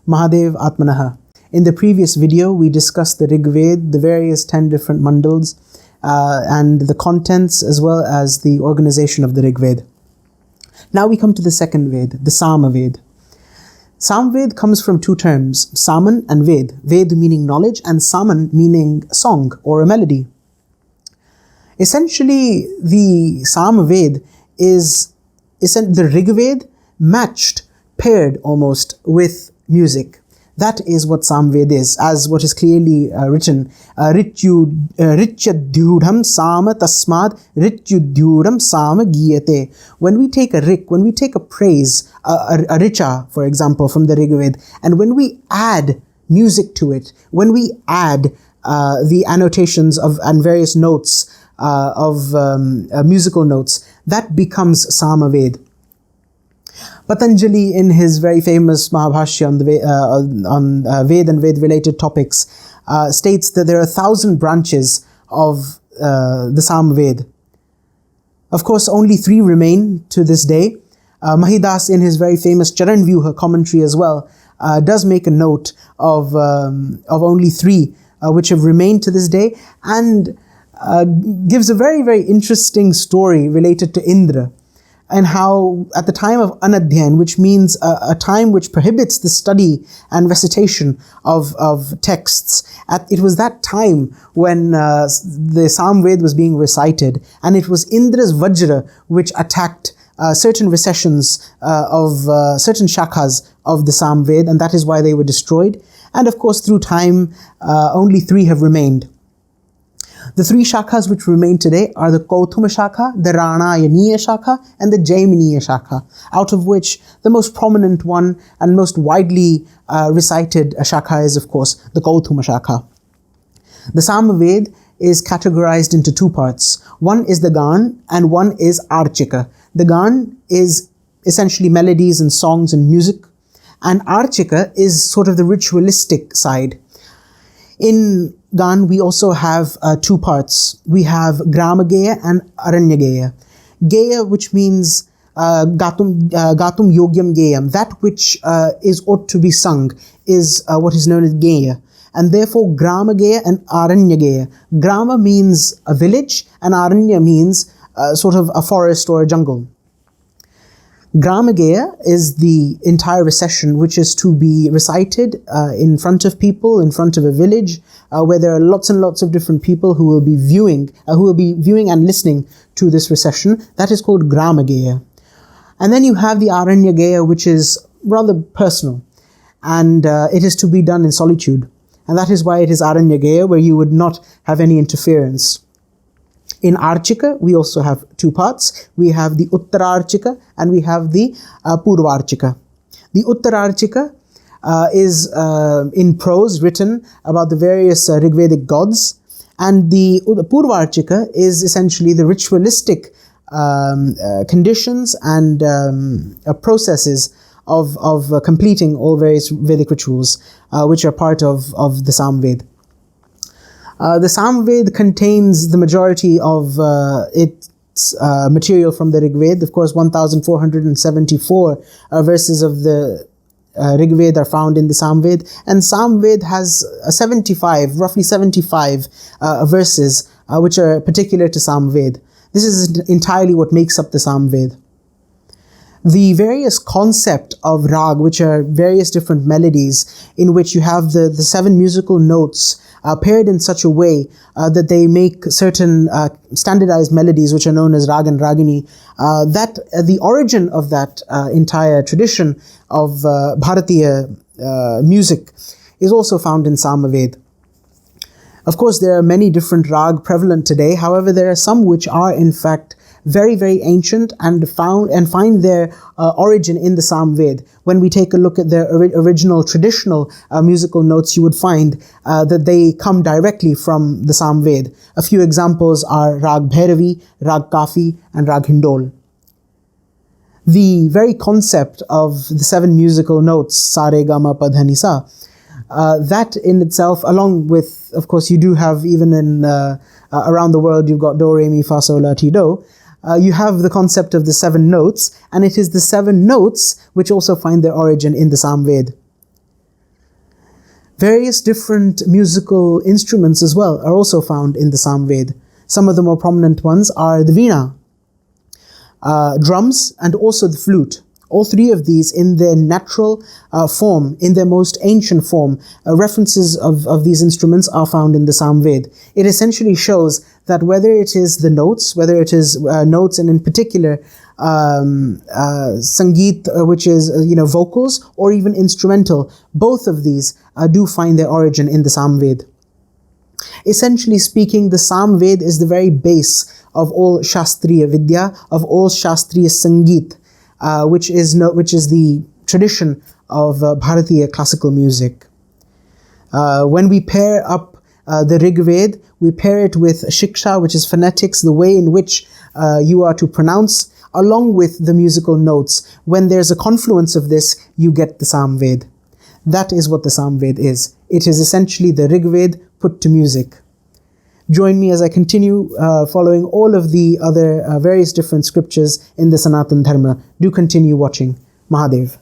Mahadev Atmanaha. In the previous video, we discussed the Rigved, the various 10 different mandals, and the contents as well as the organization of the Rigved. Now we come to the second Ved, the Sāmved. Sāmved comes from two terms, Saman and Ved. Ved meaning knowledge and Saman meaning song or a melody. Essentially, the Sāmved is the Rigved matched, paired almost with music. That is what Sāmved is, as what is clearly written. Rityadhyudham Sāma tasmad Rityudhyudham Sāma giyate. When we take a rik, when we take a praise, a richa, for example, from the Rigved, and when we add music to it, when we add the annotations of and various notes of musical notes, that becomes Sāmved. Patanjali, in his very famous Mahabhashya on Ved and Ved-related topics, states that there are 1,000 branches of the Sāmved. Of course, only 3 remain to this day. Mahidas, in his very famous Charan Vyuha commentary as well, does make a note of only 3 which have remained to this day, and gives a very, very interesting story related to Indra, and how at the time of Anadhyan, which means a time which prohibits the study and recitation of texts, it was that time when the Sāmved was being recited, and it was Indra's Vajra which attacked certain recessions of certain shakhas of the Sāmved, and that is why they were destroyed. And of course, through time, only 3 have remained. The 3 shakhas which remain today are the Kauthuma Shakha, the Ranayaniya Shakha, and the Jaiminiya Shakha, out of which the most prominent one and most widely recited shakha is, of course, the Kauthuma Shakha. The Sāmved is categorized into 2 parts. One is the Gan and one is Archika. The Gan is essentially melodies and songs and music, and Archika is sort of the ritualistic side. In Gan, we also have 2 parts. We have Gramageya and Aranyageya. Geya, which means gatum yogyam geyam, that which is ought to be sung, is what is known as Geya. And therefore, Gramageya and Aranyageya. Grama means a village, and Aranya means sort of a forest or a jungle. Gramageya is the entire recession which is to be recited in front of people, in front of a village, where there are lots and lots of different people who will be viewing and listening to this recession. That is called Gramageya. And then you have the Aranyageya, which is rather personal, and it is to be done in solitude. And that is why it is Aranyageya, where you would not have any interference. In Archika, we also have 2 parts. We have the Uttararchika and we have the Purvarchika. The Uttararchika is in prose written about the various Rigvedic gods, and the Purvarchika is essentially the ritualistic conditions and processes of completing all various Vedic rituals which are part of the Sāmved. The Sāmved contains the majority of its material from the Rigved. Of course, 1,474 verses of the Rigved are found in the Sāmved, and Sāmved has roughly 75 verses which are particular to Sāmved. This is entirely what makes up the Sāmved. The various concept of rag, which are various different melodies in which you have the 7 musical notes paired in such a way that they make certain standardized melodies which are known as rag and ragini, that the origin of that entire tradition of Bharatiya music is also found in Sāmved. Of course, there are many different rag prevalent today. However, there are some which are in fact very, very ancient and find their origin in the Sāmved. When we take a look at their original traditional musical notes, you would find that they come directly from the Sāmved. A few examples are Rag Bhairavi, Rag Kafi, and Rag Hindol. The very concept of the 7 musical notes, Sa Re Ga Ma Pa Dha Ni Sa, that in itself, along with, of course, you do have even in around the world, you've got Do, Re, Mi, Fa, Sol, La, Ti, Do. You have the concept of the 7 notes, and it is the 7 notes which also find their origin in the Sāmved. Various different musical instruments as well are also found in the Sāmved. Some of the more prominent ones are the veena, drums, and also the flute. All three of these in their natural form, in their most ancient form, references of these instruments are found in the Sāmved. It essentially shows that whether it is the notes, whether it is notes and in particular Sangeet, which is vocals, or even instrumental, both of these do find their origin in the Sāmved. Essentially speaking, the Sāmved is the very base of all Shastriya Vidya, of all Shastriya Sangeet, which is the tradition of Bharatiya classical music. When we pair up the Rigved, we pair it with Shiksha, which is phonetics, the way in which you are to pronounce, along with the musical notes. When there's a confluence of this, you get the Sāmved. That is what the Sāmved is. It is essentially the Rigved put to music. Join me as I continue following all of the other various different scriptures in the Sanatan Dharma. Do continue watching. Mahadev.